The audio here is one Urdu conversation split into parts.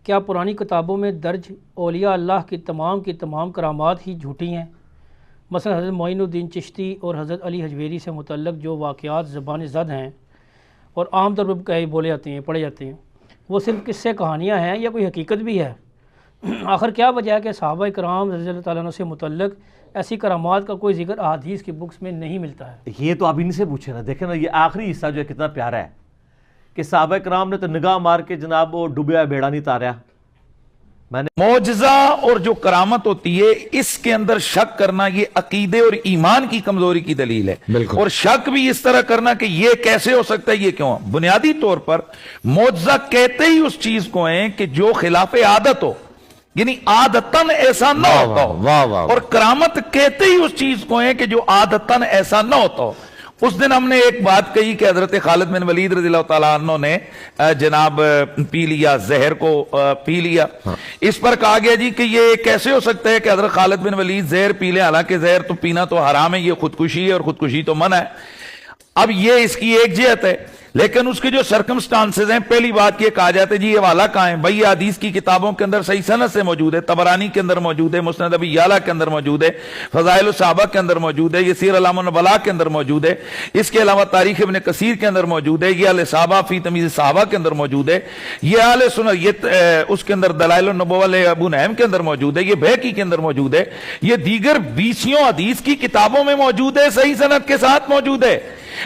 کیا پرانی کتابوں میں درج اولیاء اللہ کی تمام کرامات ہی جھوٹی ہیں؟ مثلا حضرت معین الدین چشتی اور حضرت علی حجویری سے متعلق جو واقعات زبان زد ہیں اور عام طور پر بولے جاتے ہیں پڑھے جاتے ہیں، وہ صرف قصے کہانیاں ہیں یا کوئی حقیقت بھی ہے؟ آخر کیا وجہ ہے کہ صحابہ کرام رضی اللہ تعالیٰ عنہ سے متعلق ایسی کرامات کا کوئی ذکر احادیث کی بکس میں نہیں ملتا ہے؟ یہ تو آپ ان سے پوچھیں نا، دیکھیں نا یہ آخری حصہ جو ہے کتنا پیارا ہے کہ صحابہ کرام نے تو نگاہ مار کے جناب وہ ڈوبیا بیڑا نہیں تاریا۔ معجزہ اور جو کرامت ہوتی ہے اس کے اندر شک کرنا یہ عقیدے اور ایمان کی کمزوری کی دلیل ہے، اور شک بھی اس طرح کرنا کہ یہ کیسے ہو سکتا ہے، یہ کیوں؟ بنیادی طور پر معجزہ کہتے ہی اس چیز کو ہیں کہ جو خلاف عادت ہو، یعنی عادتاً ایسا نہ ہوتا ہو، اور کرامت کہتے ہی اس چیز کو ہیں کہ جو عادتاً ایسا نہ ہوتا ہو۔ اس دن ہم نے ایک بات کہی کہ حضرت خالد بن ولید رضی اللہ تعالیٰ عنہ نے جناب پی لیا، زہر کو پی لیا۔ اس پر کہا گیا جی کہ یہ کیسے ہو سکتا ہے کہ حضرت خالد بن ولید زہر پی لے، حالانکہ زہر تو پینا تو حرام ہے، یہ خودکشی ہے اور خودکشی تو منع ہے۔ اب یہ اس کی ایک جہت ہے، لیکن اس کے جو سرکمسٹانسز ہیں، پہلی بات یہ کہا جاتا ہے جی یہ حوالہ کہاں ہے؟ بھائی حدیث کی کتابوں کے اندر صحیح سند سے موجود ہے، طبرانی کے اندر موجود ہے، مسند ابی یعلا کے اندر موجود ہے، فضائل الصحابہ کے اندر موجود ہے، یہ سیر اعلام النبلاء کے اندر موجود ہے، اس کے علاوہ تاریخ ابن کثیر کے اندر موجود ہے، یہ اہل صحابہ فی تمیز صحابہ کے اندر موجود ہے، یہ اہل سنت یہ اس کے اندر دلائل النبوہ ابو نعیم کے اندر موجود ہے، یہ بہقی کے اندر موجود ہے، یہ دیگر 20 حدیث کی کتابوں میں موجود ہے، صحیح سند کے ساتھ موجود ہے۔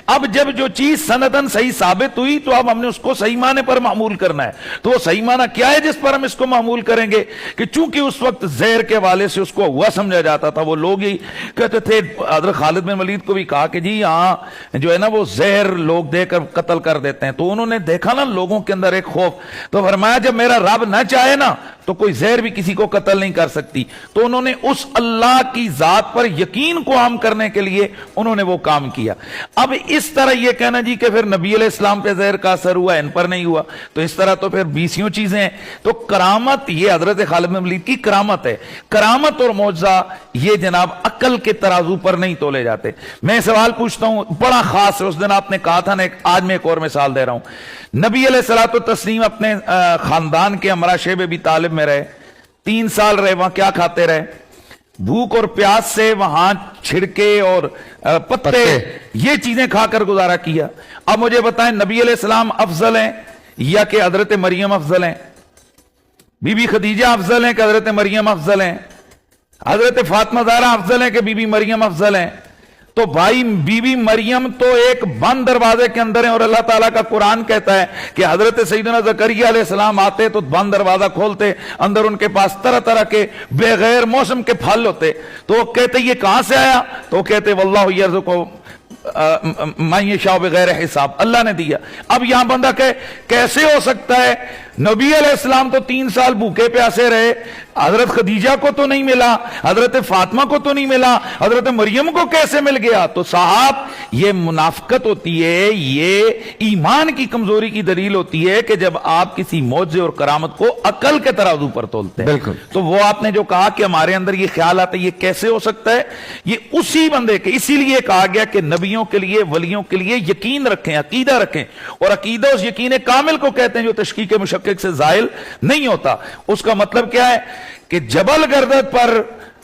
اب جب جو چیز سندن صحیح ثابت ہوئی تو اب ہم نے اس کو صحیح معنی پر معمول کرنا ہے، تو وہ صحیح معنی کیا ہے جس پر ہم اس کو معمول کریں گے؟ کہ چونکہ اس وقت زہر کے والے سے اس کو ہوا سمجھا جاتا تھا، وہ لوگ ہی کہتے تھے، حضرت خالد بن ولید کو بھی کہا کہ جی ہاں جو ہے نا وہ زہر لوگ دے کر قتل کر دیتے ہیں، تو انہوں نے دیکھا نا لوگوں کے اندر ایک خوف، تو فرمایا جب میرا رب نہ چاہے نا تو کوئی زہر بھی کسی کو قتل نہیں کر سکتی، تو انہوں نے اس اللہ کی ذات پر یقین کو عام کرنے کے لیے انہوں نے وہ کام کیا۔ اب اس طرح یہ کہنا جی کہ پھر نبی علیہ السلام پہ زہر کا اثر ہوا، ان پر نہیں ہوا، تو اس طرح تو پھر 20 چیزیں ہیں۔ تو کرامت یہ حضرت خالد بن ولید کی کرامت ہے۔ کرامت اور معجزہ یہ جناب عقل کے ترازو پر نہیں تولے جاتے۔ میں سوال پوچھتا ہوں بڑا خاص ہے، اس دن آپ نے کہا تھا نا، آج میں ایک اور مثال دے رہا ہوں۔ نبی علیہ الصلوۃ والتسلیم اپنے خاندان کے امراء شیب ابی طالب میں رہے، 3 سال رہے، وہاں کیا کھاتے رہے؟ بھوک اور پیاس سے وہاں چھڑکے اور پتے یہ چیزیں کھا کر گزارا کیا۔ اب مجھے بتائیں نبی علیہ السلام افضل ہیں یا کہ حضرت مریم افضل ہیں؟ بی بی خدیجہ افضل ہیں کہ حضرت مریم افضل ہیں؟ حضرت فاطمہ زہرا افضل ہیں کہ بی بی مریم افضل ہیں؟ تو بھائی بی بی مریم تو ایک بند دروازے کے اندر ہیں، اور اللہ تعالیٰ کا قرآن کہتا ہے کہ حضرت سیدنا زکریا علیہ السلام آتے تو بند دروازہ کھولتے، اندر ان کے پاس طرح طرح کے بغیر موسم کے پھل ہوتے، تو وہ کہتے یہ کہاں سے آیا؟ تو وہ کہتے واللہ یرزقو من یشاء بغیر حساب، اللہ نے دیا۔ اب یہاں بندہ کہ کیسے ہو سکتا ہے؟ نبی علیہ السلام تو 3 سال بھوکے پیاسے رہے، حضرت خدیجہ کو تو نہیں ملا، حضرت فاطمہ کو تو نہیں ملا، حضرت مریم کو کیسے مل گیا؟ تو صاحب یہ منافقت ہوتی ہے، یہ ایمان کی کمزوری کی دلیل ہوتی ہے کہ جب آپ کسی معجزے اور کرامت کو عقل کے ترازو پر تولتے ہیں۔ تو وہ آپ نے جو کہا کہ ہمارے اندر یہ خیال آتا ہے یہ کیسے ہو سکتا ہے، یہ اسی بندے کے، اسی لیے کہا گیا کہ نبیوں کے لیے ولیوں کے لیے یقین رکھیں، عقیدہ رکھیں، اور عقیدہ اس یقین کامل کو کہتے ہیں جو تشکیک مشکک سے زائل نہیں ہوتا۔ اس کا مطلب کیا ہے کہ جبل گردت پر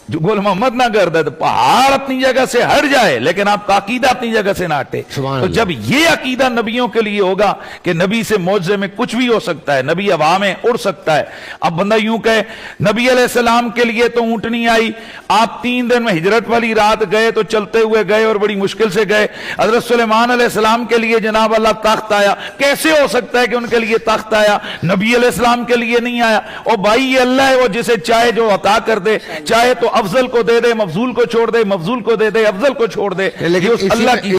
جو گل محمد نہ گردد، پہاڑ اپنی جگہ سے ہٹ جائے لیکن آپ کا عقیدہ اپنی جگہ سے نہ ہٹے۔ تو جب یہ عقیدہ نبیوں کے لیے ہوگا کہ نبی سے معجزے میں کچھ بھی ہو سکتا ہے، نبی ہوا میں اڑ سکتا ہے۔ اب بندہ یوں کہے نبی علیہ السلام کے لیے تو اونٹنی آئی، آپ 3 دن میں ہجرت والی رات گئے تو چلتے ہوئے گئے اور بڑی مشکل سے گئے۔ حضرت سلیمان علیہ السلام کے لیے جناب اللہ تخت آیا، کیسے ہو سکتا ہے کہ ان کے لیے تخت آیا، نبی علیہ السلام کے لیے نہیں آیا؟ اور بھائی یہ اللہ ہے، وہ جسے چاہے جو عطا کر دے، چاہے تو افضل کو دے دے، مفضول کو چھوڑ دے، مفضول کو دے دے، افضل کو چھوڑ دے، لیکن اللہ کی